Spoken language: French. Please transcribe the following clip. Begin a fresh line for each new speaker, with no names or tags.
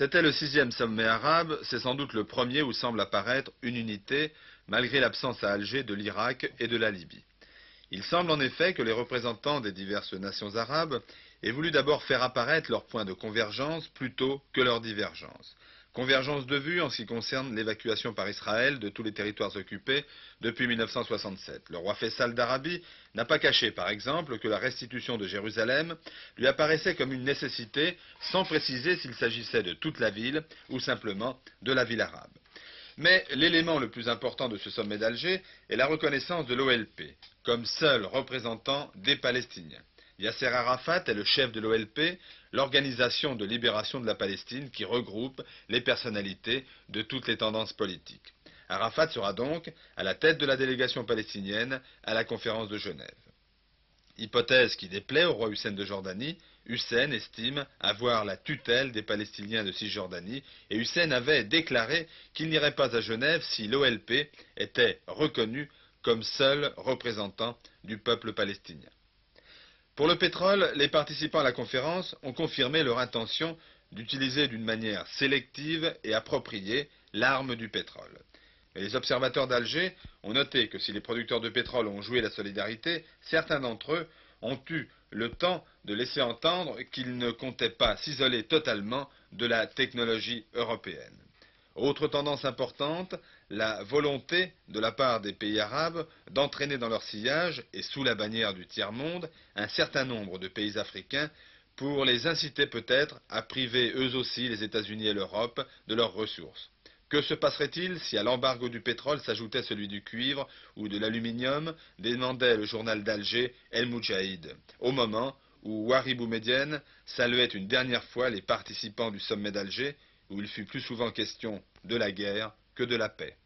C'était le 6e sommet arabe, c'est sans doute le premier où semble apparaître une unité, malgré l'absence à Alger de l'Irak et de la Libye. Il semble en effet que les représentants des diverses nations arabes aient voulu d'abord faire apparaître leurs points de convergence plutôt que leurs divergences. Convergence de vue en ce qui concerne l'évacuation par Israël de tous les territoires occupés depuis 1967. Le roi Faisal d'Arabie n'a pas caché, par exemple, que la restitution de Jérusalem lui apparaissait comme une nécessité, sans préciser s'il s'agissait de toute la ville ou simplement de la ville arabe. Mais l'élément le plus important de ce sommet d'Alger est la reconnaissance de l'OLP comme seul représentant des Palestiniens. Yasser Arafat est le chef de l'OLP, l'organisation de libération de la Palestine qui regroupe les personnalités de toutes les tendances politiques. Arafat sera donc à la tête de la délégation palestinienne à la conférence de Genève. Hypothèse qui déplaît au roi Hussein de Jordanie, Hussein estime avoir la tutelle des Palestiniens de Cisjordanie et Hussein avait déclaré qu'il n'irait pas à Genève si l'OLP était reconnu comme seul représentant du peuple palestinien. Pour le pétrole, les participants à la conférence ont confirmé leur intention d'utiliser d'une manière sélective et appropriée l'arme du pétrole. Mais les observateurs d'Alger ont noté que si les producteurs de pétrole ont joué la solidarité, certains d'entre eux ont eu le temps de laisser entendre qu'ils ne comptaient pas s'isoler totalement de la technologie européenne. Autre tendance importante, la volonté de la part des pays arabes d'entraîner dans leur sillage, et sous la bannière du tiers-monde, un certain nombre de pays africains pour les inciter peut-être à priver eux aussi les États-Unis et l'Europe de leurs ressources. Que se passerait-il si à l'embargo du pétrole s'ajoutait celui du cuivre ou de l'aluminium, demandait le journal d'Alger El Moudjahid, au moment où Ouari Boumedienne saluait une dernière fois les participants du sommet d'Alger, où il fut plus souvent question de la guerre que de la paix.